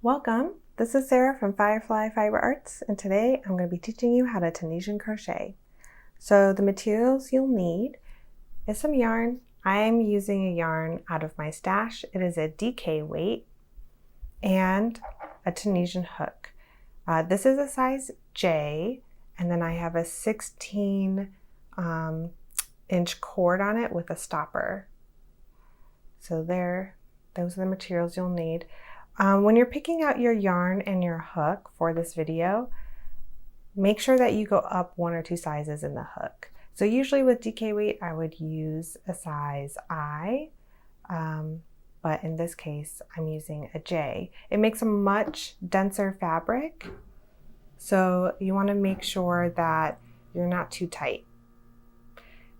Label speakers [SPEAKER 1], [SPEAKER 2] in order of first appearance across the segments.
[SPEAKER 1] Welcome! This is Sarah from Firefly Fiber Arts, and today I'm going to be teaching you how to Tunisian crochet. So the materials you'll need is some yarn. I'm using a yarn out of my stash. It is a DK weight and a Tunisian hook. This is a size J, and then I have a 16 inch cord on it with a stopper. So those are the materials you'll need. When you're picking out your yarn and your hook for this video, make sure that you go up 1 or 2 sizes in the hook. So usually with DK weight, I would use a size I, but in this case, I'm using a J. It makes a much denser fabric, so you want to make sure that you're not too tight.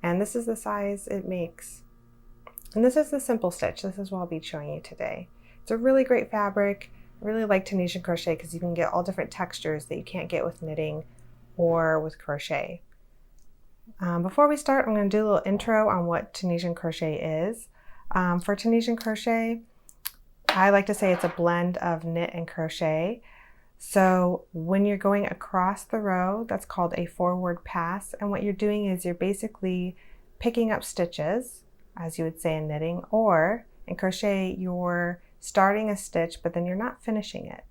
[SPEAKER 1] And this is the size it makes. And this is the Simple Stitch. This is what I'll be showing you today. It's a really great fabric. I really like Tunisian crochet because you can get all different textures that you can't get with knitting or with crochet. Before we start, I'm going to do a little intro on what Tunisian crochet is. For Tunisian crochet, I like to say it's a blend of knit and crochet. So when you're going across the row, that's called a forward pass. And what you're doing is you're basically picking up stitches, as you would say in knitting, or in crochet, you're starting a stitch, but then you're not finishing it.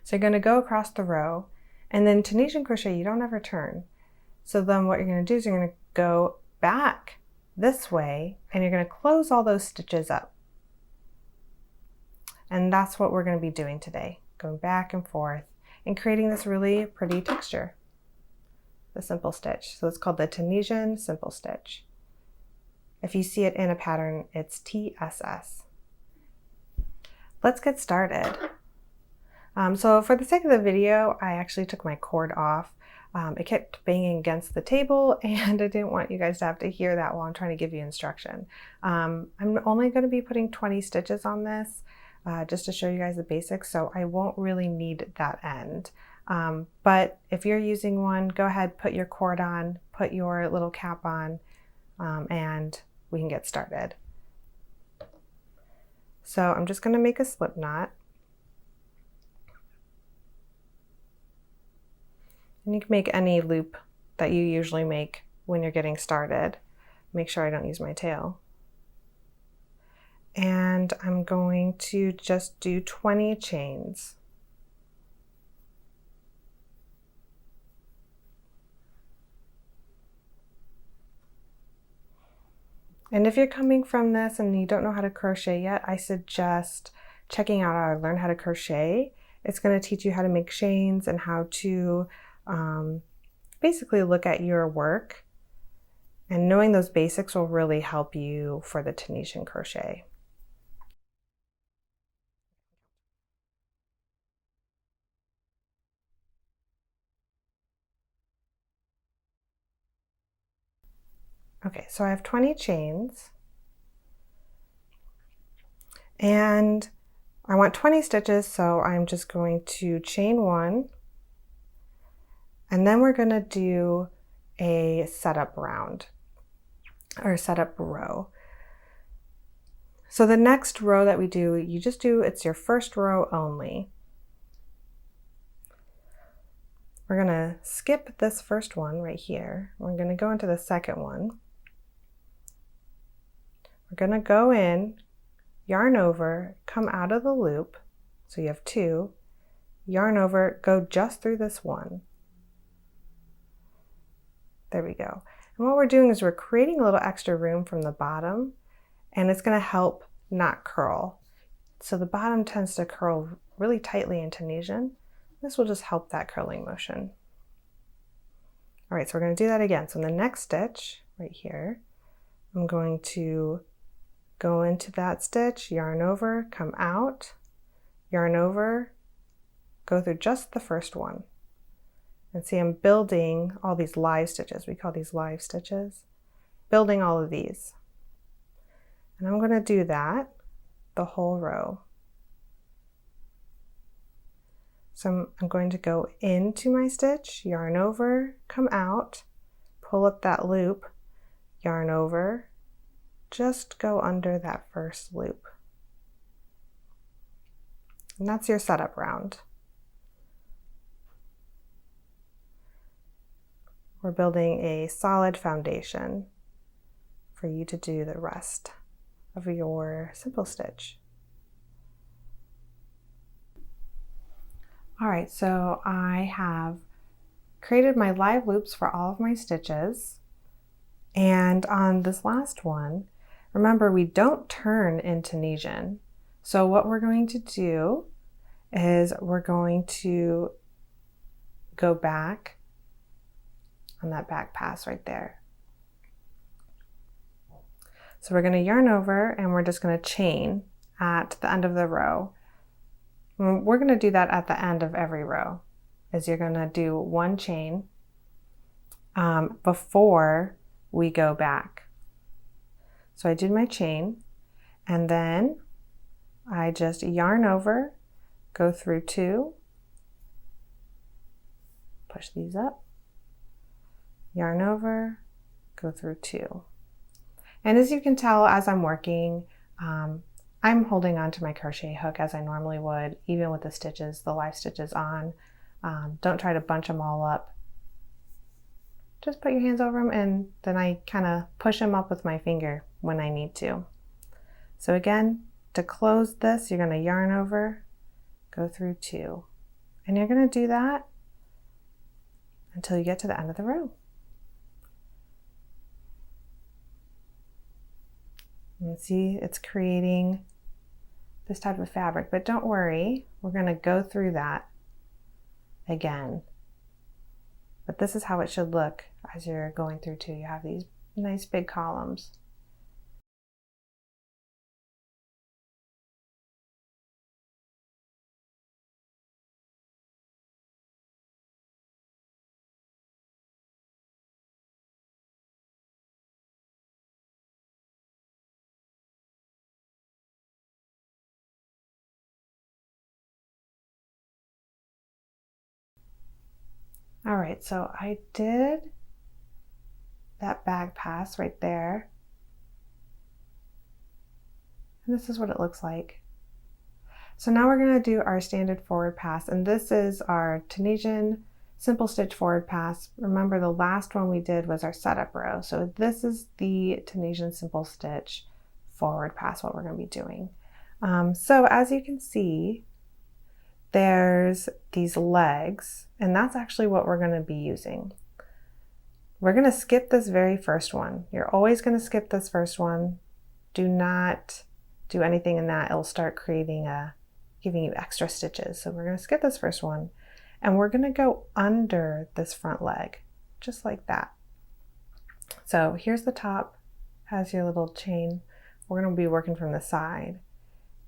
[SPEAKER 1] So you're going to go across the row, and then Tunisian crochet, you don't ever turn. So then what you're going to do is you're going to go back this way, and you're going to close all those stitches up. And that's what we're going to be doing today, going back and forth and creating this really pretty texture, the Simple Stitch. So it's called the Tunisian Simple Stitch. If you see it in a pattern, it's TSS. Let's get started. So for the sake of the video, I actually took my cord off. It kept banging against the table, and I didn't want you guys to have to hear that while I'm trying to give you instruction. I'm only going to be putting 20 stitches on this, just to show you guys the basics, so I won't really need that end. But if you're using one, go ahead, put your cord on, put your little cap on, and we can get started. So I'm just going to make a slip knot. And you can make any loop that you usually make when you're getting started. Make sure I don't use my tail. And I'm going to just do 20 chains. And if you're coming from this and you don't know how to crochet yet, I suggest checking out our Learn How to Crochet. It's going to teach you how to make chains and how to basically look at your work. And knowing those basics will really help you for the Tunisian crochet. Okay, so I have 20 chains, and I want 20 stitches, so I'm just going to chain 1, and then we're going to do a setup round, or setup row. So the next row that we do, it's your first row only. We're going to skip this first one right here. We're going to go into the second one. We're going to go in, yarn over, come out of the loop, so you have 2, yarn over, go just through this one. There we go. And what we're doing is we're creating a little extra room from the bottom, and it's going to help not curl. So the bottom tends to curl really tightly in Tunisian. This will just help that curling motion. All right, so we're going to do that again. So in the next stitch right here, I'm going to go into that stitch, yarn over, come out, yarn over, go through just the first one. And see, I'm building all these live stitches. We call these live stitches. Building all of these. And I'm going to do that the whole row. So I'm going to go into my stitch, yarn over, come out, pull up that loop, yarn over, just go under that first loop. And that's your setup round. We're building a solid foundation for you to do the rest of your simple stitch. All right, so I have created my live loops for all of my stitches. And on this last one, remember we don't turn in Tunisian. So what we're going to do is we're going to go back on that back pass right there. So we're going to yarn over and we're just going to chain at the end of the row. We're going to do that at the end of every row, is you're going to do one chain before we go back. So I did my chain and then I just yarn over, go through 2, push these up, yarn over, go through 2. And as you can tell, as I'm working, I'm holding on to my crochet hook as I normally would, even with the stitches, the live stitches on. Don't try to bunch them all up. Just put your hands over them and then I kind of push them up with my finger when I need to. So again, to close this, you're going to yarn over, go through 2. And you're going to do that until you get to the end of the row. And see, it's creating this type of fabric, but don't worry, we're going to go through that again. But this is how it should look as you're going through 2. You have these nice big columns. All right, so I did that bag pass right there. And this is what it looks like. So now we're going to do our standard forward pass, and this is our Tunisian Simple Stitch forward pass. Remember, the last one we did was our setup row. So this is the Tunisian Simple Stitch forward pass, what we're going to be doing. So as you can see, there's these legs, and that's actually what we're going to be using. We're going to skip this very first one. You're always going to skip this first one. Do not do anything in that. It'll start creating giving you extra stitches. So we're going to skip this first one and we're going to go under this front leg, just like that. So here's the top, has your little chain. We're going to be working from the side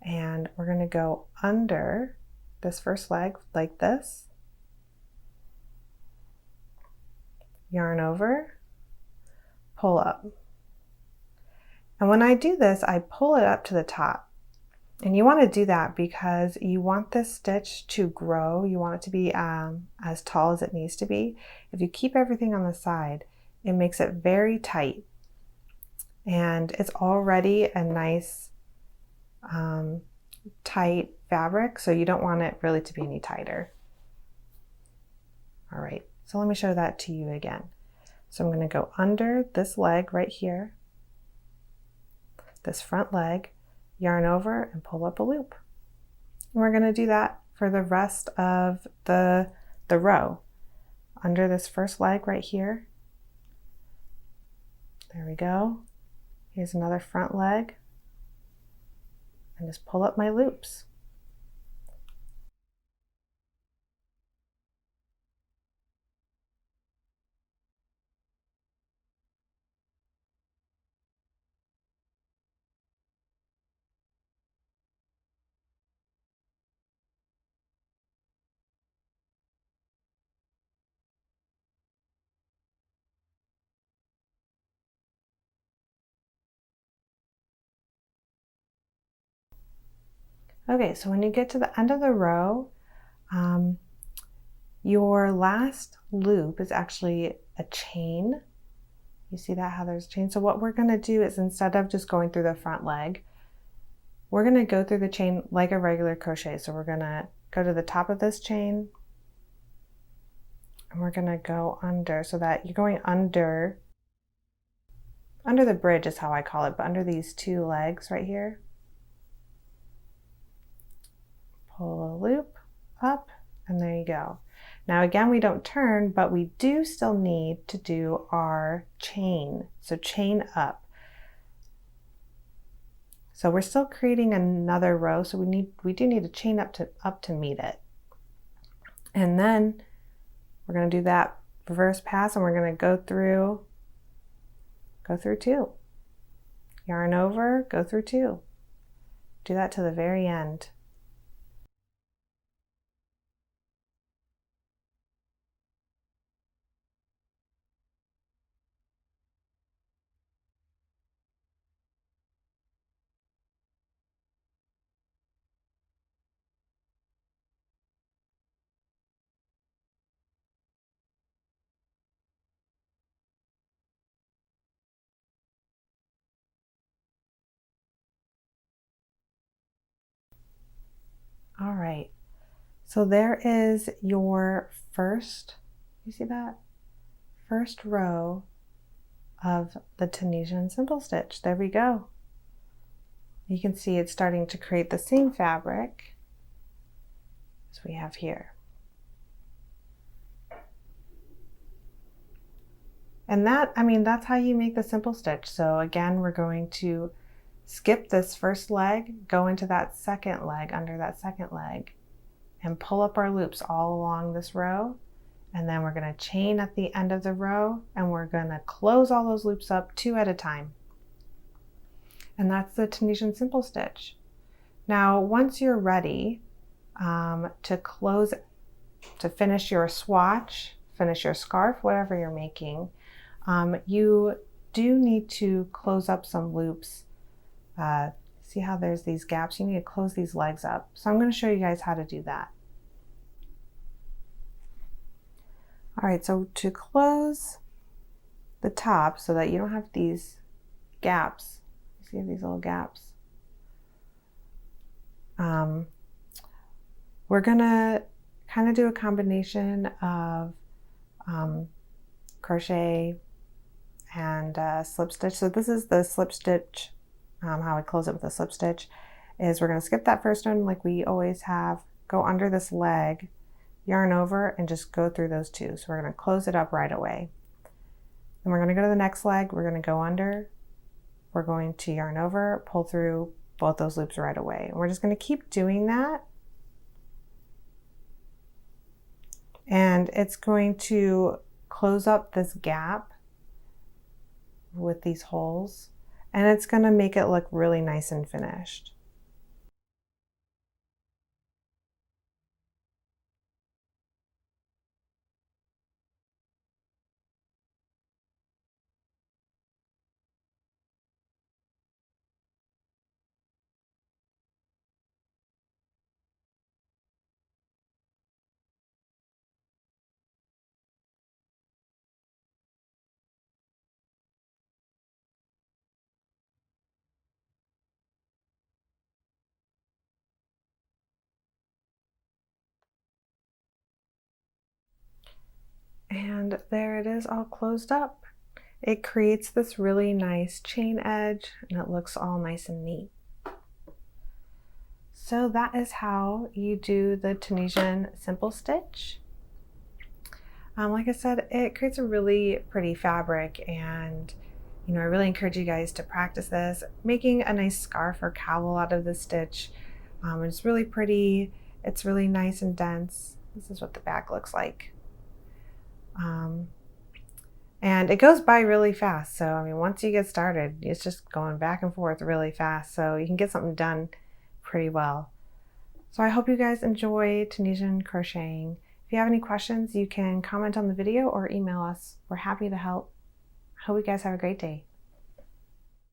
[SPEAKER 1] and we're going to go under this first leg like this, yarn over, pull up. And when I do this, I pull it up to the top. And you want to do that because you want this stitch to grow. You want it to be as tall as it needs to be. If you keep everything on the side, it makes it very tight. And it's already a nice tight fabric, so you don't want it really to be any tighter. All right, so let me show that to you again. So I'm going to go under this leg right here, this front leg, yarn over and pull up a loop. And we're going to do that for the rest of the row. Under this first leg right here. There we go. Here's another front leg. And just pull up my loops. Okay, so when you get to the end of the row, your last loop is actually a chain. You see that, how there's a chain? So what we're going to do is, instead of just going through the front leg, we're going to go through the chain like a regular crochet. So we're going to go to the top of this chain and we're going to go under, so that you're going under the bridge is how I call it, but under these two legs right here. Pull a loop up and there you go. Now again, we don't turn, but we do still need to do our chain. So chain up. So we're still creating another row, so we do need to chain up to meet it. And then we're going to do that reverse pass and we're going to go through 2. Yarn over, go through 2. Do that to the very end. All right, so there is your first, you see that? First row of the Tunisian Simple Stitch. There we go. You can see it's starting to create the same fabric as we have here. And that, I mean, that's how you make the simple stitch. So again, we're going to skip this first leg, go into that second leg, under that second leg, and pull up our loops all along this row. And then we're going to chain at the end of the row and we're going to close all those loops up 2 at a time. And that's the Tunisian Simple Stitch. Now, once you're ready to finish your swatch, finish your scarf, whatever you're making, you do need to close up some loops. See how there's these gaps? You need to close these legs up. So I'm going to show you guys how to do that. All right, so to close the top so that you don't have these gaps, you see these little gaps, we're gonna kind of do a combination of crochet and slip stitch. So this is the slip stitch. How I close it with a slip stitch is we're going to skip that first one like we always have, go under this leg, yarn over, and just go through those 2. So we're going to close it up right away. Then we're going to go to the next leg, we're going to go under, we're going to yarn over, pull through both those loops right away. And we're just going to keep doing that. And it's going to close up this gap with these holes. And it's going to make it look really nice and finished. And there it is, all closed up. It creates this really nice chain edge and it looks all nice and neat. So that is how you do the Tunisian Simple Stitch. Like I said, it creates a really pretty fabric, and I really encourage you guys to practice this, making a nice scarf or cowl out of this stitch. It's really pretty, it's really nice and dense. This is what the back looks like. And it goes by really fast. So, I mean, once you get started, it's just going back and forth really fast. So you can get something done pretty well. So I hope you guys enjoy Tunisian crocheting. If you have any questions, you can comment on the video or email us. We're happy to help. I hope you guys have a great day.